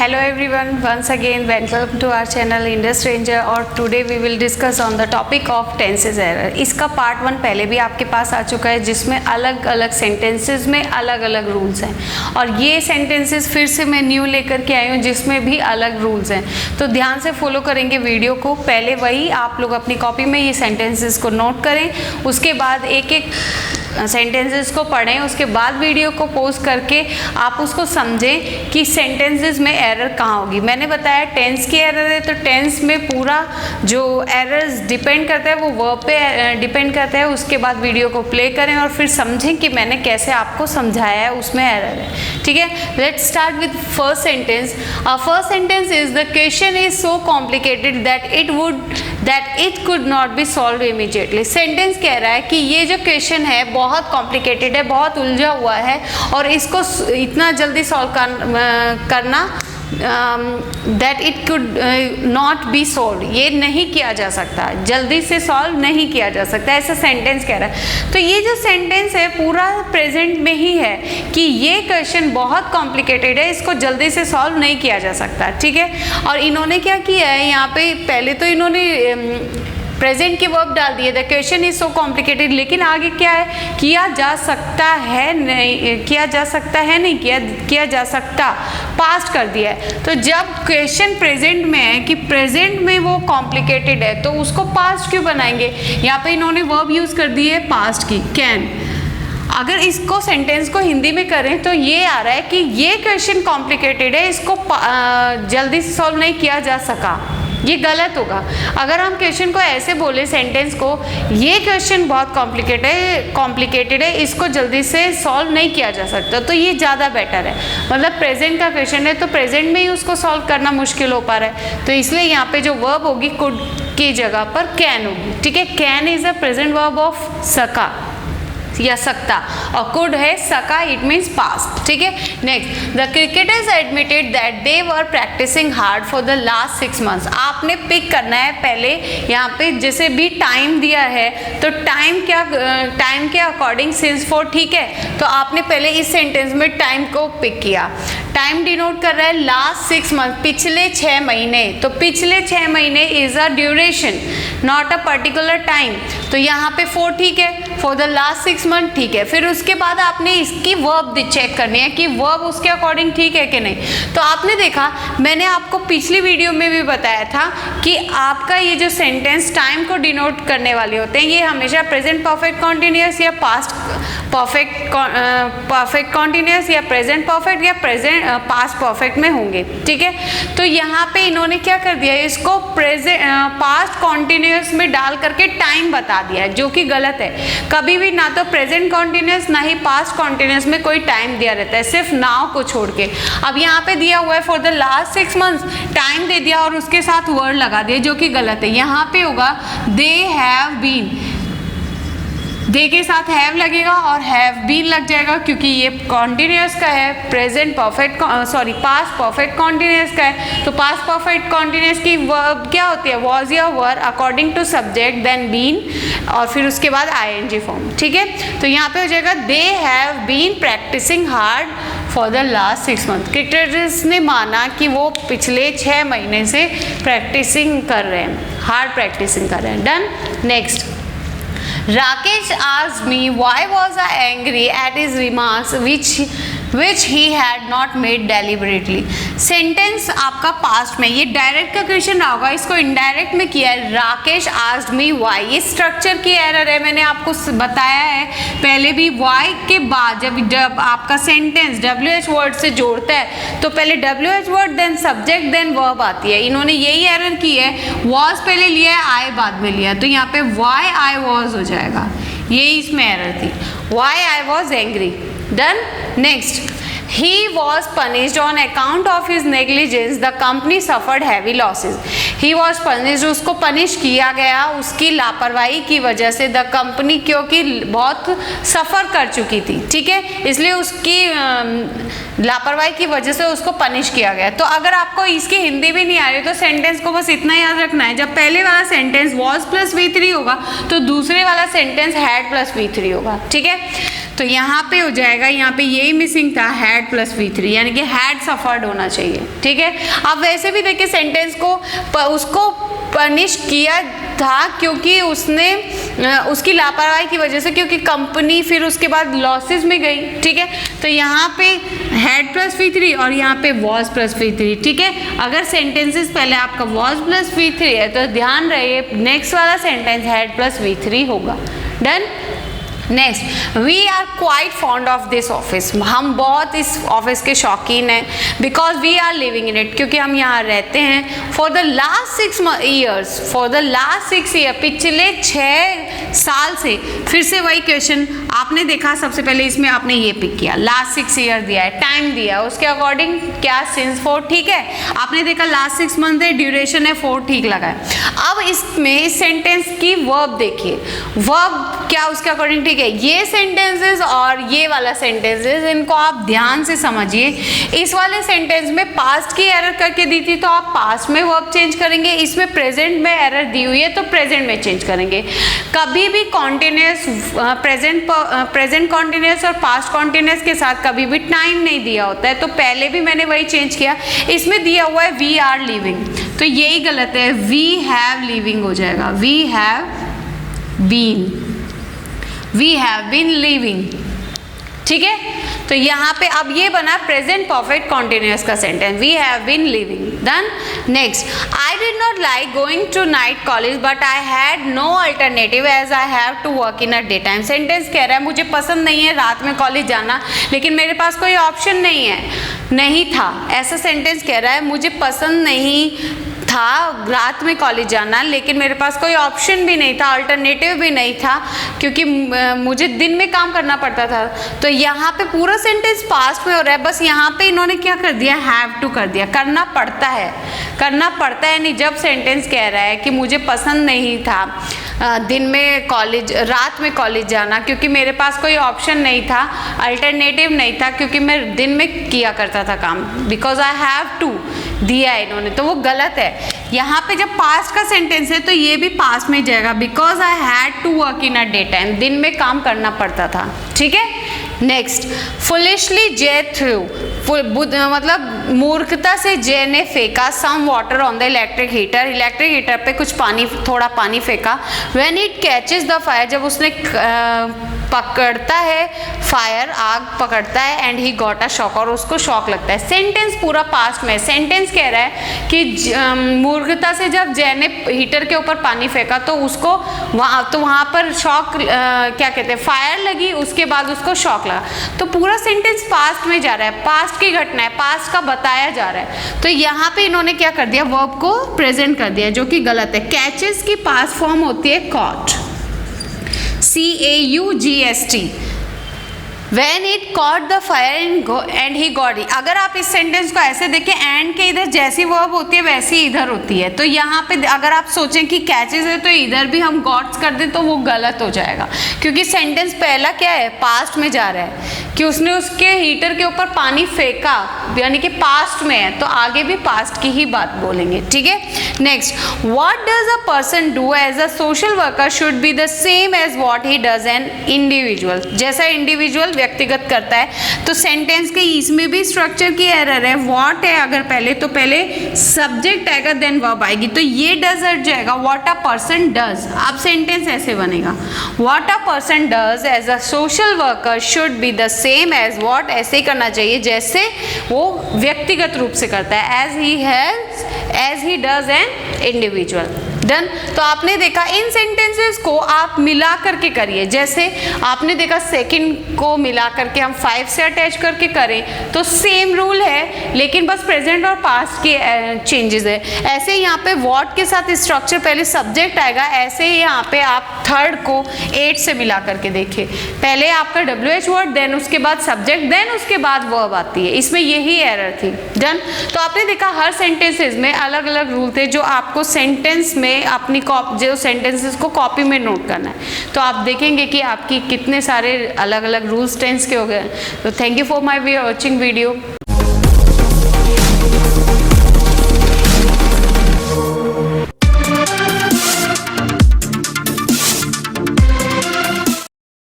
Hello everyone, once again welcome to our channel Indus Ranger और today we will discuss on the topic of tenses error। इसका part 1 पहले भी आपके पास आ चुका है जिसमें अलग अलग सेंटेंसेस में अलग अलग रूल्स हैं और ये सेंटेंसेस फिर से मैं न्यू लेकर के आई हूँ जिसमें भी अलग रूल्स हैं, तो ध्यान से फॉलो करेंगे वीडियो को। पहले वही आप लोग अपनी कॉपी में ये सेंटेंसेस को नोट करें, उसके बाद एक एक सेंटेंसेस को पढ़ें, उसके बाद वीडियो को पॉज करके आप उसको समझें कि सेंटेंसेस में एरर कहाँ होगी। मैंने बताया टेंस की एरर है, तो टेंस में पूरा जो एरर्स डिपेंड करता है वो वर्ब पे डिपेंड करता है। उसके बाद वीडियो को प्ले करें और फिर समझें कि मैंने कैसे आपको समझाया है, उसमें एरर है। ठीक है, let's start with first sentence. First sentence is the question is so complicated that it could not be solve immediately. Sentence कह रहा है कि ये जो क्वेश्चन है बहुत कॉम्प्लिकेटेड है, बहुत उलझा हुआ है और इसको इतना जल्दी सॉल्व करना that it could not be solve, ये नहीं किया जा सकता, जल्दी से सॉल्व नहीं किया जा सकता, ऐसा सेंटेंस कह रहा है। तो ये जो सेंटेंस है पूरा प्रेजेंट में ही है कि ये क्वेश्चन बहुत कॉम्प्लिकेटेड है, इसको जल्दी से सॉल्व नहीं किया जा सकता। ठीक है, और इन्होंने क्या किया है यहाँ पे, पहले तो इन्होंने प्रेजेंट के वर्ब डाल दिए, the question is so complicated, लेकिन आगे क्या है, किया जा सकता है नहीं, किया जा सकता है नहीं, किया जा सकता, पास्ट कर दिया है। तो जब क्वेश्चन प्रेजेंट में है कि प्रेजेंट में वो कॉम्प्लिकेटेड है तो उसको पास्ट क्यों बनाएंगे। यहाँ पे इन्होंने वर्ब यूज कर दी है पास्ट की, कैन। अगर इसको सेंटेंस को हिंदी में करें तो ये आ रहा है कि ये क्वेश्चन कॉम्प्लिकेटेड है, इसको जल्दी से सॉल्व नहीं किया जा सका, ये गलत होगा। अगर हम क्वेश्चन को ऐसे बोले सेंटेंस को, ये क्वेश्चन बहुत कॉम्प्लिकेटेड है, इसको जल्दी से सॉल्व नहीं किया जा सकता, तो ये ज़्यादा बेटर है। मतलब प्रेजेंट का क्वेश्चन है तो प्रेजेंट में ही उसको सॉल्व करना मुश्किल हो पा रहा है, तो इसलिए यहाँ पे जो वर्ब होगी कुड की जगह पर कैन होगी। ठीक है, can is a present verb of सका या सकता, और कुड है सका, इट मीन्स पास्ट। ठीक है, next, the cricketers admitted that they were practising hard for the last 6 months। आपने पिक करना है पहले, यहाँ पे जैसे भी टाइम दिया है तो टाइम के अकॉर्डिंग सिंस फॉर, ठीक है, तो आपने पहले इस सेंटेंस में टाइम को पिक किया। टाइम डिनोट कर रहा है लास्ट 6 months, पिछले 6 महीने, तो पिछले 6 महीने is a duration not a particular time, तो यहाँ पे फॉर, ठीक है, फॉर द लास्ट 6 months, ठीक है। फिर उसके बाद आपने इसकी वर्ब चेक करनी है कि वर्ब उसके अकॉर्डिंग ठीक है कि नहीं। तो आपने देखा, मैंने आपको पिछली वीडियो में भी बताया था कि आपका ये जो सेंटेंस टाइम को डिनोट करने वाले होते हैं, ये हमेशा प्रेजेंट परफेक्ट कॉन्टिन्यूअस या पास्ट परफेक्ट कॉन्टिन्यूअस या प्रेजेंट परफेक्ट या पास्ट परफेक्ट में होंगे। ठीक है, तो यहाँ पे इन्होंने क्या कर दिया है, इसको पास्ट कॉन्टिन्यूअस में डाल करके टाइम बता दिया है, जो कि गलत है। कभी भी ना तो प्रेजेंट कॉन्टिन्यूअस ना ही पास्ट कॉन्टिन्यूअस में कोई टाइम दिया रहता है, सिर्फ नाउ को छोड़ के। अब यहाँ पे दिया हुआ है for the last 6 months, time दे दिया और उसके साथ वर्ड लगा दिया, जो कि गलत है। यहाँ पे होगा दे हैव बीन, दे के साथ हैव लगेगा और हैव बीन लग जाएगा, क्योंकि ये कॉन्टिन्यूअस का है, present perfect past perfect continuous का है। तो पास्ट परफेक्ट कॉन्टिन्यूअस की वर्ब क्या होती है, वॉज या were according to subject then been और फिर उसके बाद आईएनजी फॉर्म। ठीक है, तो यहाँ पे हो जाएगा they have been practising hard for the last 6 months। Cricketers ने माना कि वो पिछले 6 महीने से प्रैक्टिसिंग कर रहे हैं, हार्ड प्रैक्टिसिंग कर रहे हैं। Done, next, Rakesh asked me why was I angry at his remarks which he had not made deliberately। Sentence आपका पास्ट में, ये डायरेक्ट का क्वेश्चन रहा होगा, इसको इनडायरेक्ट में किया है। राकेश asked me why, ये स्ट्रक्चर की एरर है, मैंने आपको बताया है पहले भी। why के बाद जब आपका सेंटेंस WH वर्ड से जोड़ता है तो पहले WH word then subject then verb आती है। इन्होंने यही एरर की है, was पहले लिया है, I बाद में लिया, तो यहाँ पे why I was हो जाएगा, यही इसमें एरर थी, why I was angry। Done, next, he was punished on account of his negligence, the company suffered heavy losses। he was punished, उसको पनिश किया गया उसकी लापरवाही की वजह से, द कंपनी क्योंकि बहुत सफ़र कर चुकी थी। ठीक है, इसलिए उसकी लापरवाही की वजह से उसको पनिश किया गया। तो अगर आपको इसकी हिंदी भी नहीं आ रही तो सेंटेंस को बस इतना याद रखना है, जब पहले वाला सेंटेंस was प्लस V3 होगा तो दूसरे वाला सेंटेंस had प्लस V3 होगा। ठीक है, तो यहाँ पे हो जाएगा, यहाँ पे यही मिसिंग था, हैड प्लस V3, यानी कि हैड सफर्ड होना चाहिए। ठीक है, अब वैसे भी देखिए सेंटेंस को उसको पनिश किया था क्योंकि उसने उसकी लापरवाही की वजह से, क्योंकि कंपनी फिर उसके बाद लॉसेस में गई। ठीक है, तो यहाँ पे हैड प्लस V3 और यहाँ पे वॉज प्लस V3। ठीक है, अगर सेंटेंसेस पहले आपका वॉज प्लस V3 है तो ध्यान रहे नेक्स्ट वाला सेंटेंस हैड प्लस V3 होगा। Done. Next, we are quite fond of this office, हम बहुत इस ऑफिस के शौकीन हैं, because we are living in it, क्योंकि हम यहाँ रहते हैं। For the last 6 years, for the last 6 year, पिछले 6 साल से। फिर से वही क्वेश्चन आपने देखा, सबसे पहले इसमें आपने ये पिक किया, लास्ट 6 ईयर दिया है, टाइम दिया है, उसके अकॉर्डिंग क्या सिंस 4, ठीक है। आपने देखा लास्ट 6 मंथ है, ड्यूरेशन है 4, ठीक लगा है। अब इसमें इस सेंटेंस की वर्ब देखिए, वर्ब क्या उसके अकॉर्डिंग, ठीक है। ये सेंटेंसेस और ये वाला सेंटेंसेस, इनको आप ध्यान से समझिए। इस वाले सेंटेंस में पास्ट की एरर करके दी थी तो आप पास्ट में वर्ब चेंज करेंगे, इसमें प्रेजेंट में एरर दी हुई है तो प्रेजेंट में चेंज करेंगे। कभी भी कॉन्टिन्यूस प्रेजेंट कॉन्टिन्यूस और पास्ट कॉन्टिन्यूस के साथ कभी भी टाइम नहीं दिया होता है, तो पहले भी मैंने वही चेंज किया। इसमें दिया हुआ है वी आर लिविंग, तो यही गलत है, वी हैव लिविंग हो जाएगा, वी हैव बीन लिविंग। ठीक है, तो यहाँ पे अब ये बना प्रेजेंट परफेक्ट कॉन्टिन्यूस का sentence, we have been living. Done. Next, I did not like going to night college but I had no alternative as I have to work in a day time. Sentence कह रहा है मुझे पसंद नहीं है रात में कॉलेज जाना, लेकिन मेरे पास कोई ऑप्शन नहीं था। ऐसा सेंटेंस कह रहा है मुझे पसंद नहीं था रात में कॉलेज जाना, लेकिन मेरे पास कोई ऑप्शन भी नहीं था, अल्टरनेटिव भी नहीं था, क्योंकि मुझे दिन में काम करना पड़ता था। तो यहाँ पे पूरा सेंटेंस पास्ट में हो रहा है, बस यहाँ पे इन्होंने क्या कर दिया, हैव टू कर दिया, करना पड़ता है नहीं। जब सेंटेंस कह रहा है कि मुझे पसंद नहीं था दिन में कॉलेज, रात में कॉलेज जाना, क्योंकि मेरे पास कोई ऑप्शन नहीं था, अल्टरनेटिव नहीं था, क्योंकि मैं दिन में किया करता था काम, बिकॉज आई हैव टू दिया है इन्होंने, तो वो गलत है। यहाँ पे जब पास्ट का सेंटेंस है तो ये भी पास्ट में जाएगा, because I had to work in a day time, दिन में काम करना पड़ता था। ठीक है। नेक्स्ट, फुलिशली जे थ्रू, मतलब मूर्खता से जे ने फेंका some water on the electric heater पे कुछ पानी, थोड़ा पानी फेंका। When it catches the fire, जब उसने पकड़ता है फायर, आग पकड़ता है, and he got a shock, और उसको शॉक लगता है। सेंटेंस पूरा पास्ट में, सेंटेंस कह रहा है कि मूर्खता से जब जे ने हीटर के ऊपर पानी फेंका तो उसको वहाँ पर शॉक, क्या कहते हैं, फायर लगी, उसके बाद उसको शॉक लगा। तो पूरा सेंटेंस पास्ट में जा रहा है, पास्ट की घटना है, पास्ट का बताया जा रहा है। तो यहाँ पे इन्होंने क्या कर दिया, वर्ब को प्रेजेंट कर दिया, जो कि गलत है। कैचेस की पास्ट फॉर्म होती है cot, CAUGST। When it caught the fire and he got it। अगर आप इस सेंटेंस को ऐसे देखें, एंड के इधर जैसी वर्ब होती है वैसी इधर होती है, तो यहाँ पे अगर आप सोचें कि कैचेस है तो इधर भी हम गॉट्स कर दें तो वो गलत हो जाएगा, क्योंकि सेंटेंस पहला क्या है, पास्ट में जा रहा है कि उसने उसके हीटर के ऊपर पानी फेंका, यानी कि पास्ट में है, तो आगे भी पास्ट की ही बात बोलेंगे। ठीक है। Next, what does a person do as a social worker should be the same as what he does an individual. जैसा इंडिविजुअल व्यक्तिगत करता है, तो सेंटेंस के इसमें भी स्ट्रक्चर की एरर है। व्हाट है अगर पहले, तो पहले सब्जेक्ट आएगा देन वर्ब आएगी, तो ये डज हट जाएगा, व्हाट अ पर्सन डज। अब सेंटेंस ऐसे बनेगा, what a person does as a social worker should be the same as what, ऐसे ही करना चाहिए जैसे वो व्यक्तिगत रूप से करता है, as he does an individual. Done. तो आपने देखा इन सेंटेंसेस को आप मिला करके करिए, जैसे आपने देखा सेकंड को मिला करके हम 5 से अटैच करके करें तो सेम रूल है, लेकिन बस प्रेजेंट और पास्ट के चेंजेस है। ऐसे यहाँ पे व्हाट के साथ स्ट्रक्चर पहले सब्जेक्ट आएगा, ऐसे ही यहाँ पे आप थर्ड को 8 से मिला करके देखिए, पहले आपका WH वर्ड, देन उसके बाद सब्जेक्ट, देन उसके बाद वर्ब आती है। इसमें यही एरर थी। डन। तो आपने देखा हर सेंटेंसेस में अलग अलग रूल थे, जो आपको सेंटेंस में अपनी जो सेंटेंसेस को कॉपी में नोट करना है। तो आप देखेंगे कि आपकी कितने सारे अलग अलग रूल्स टेंस के हो गए। तो thank you for my watching video.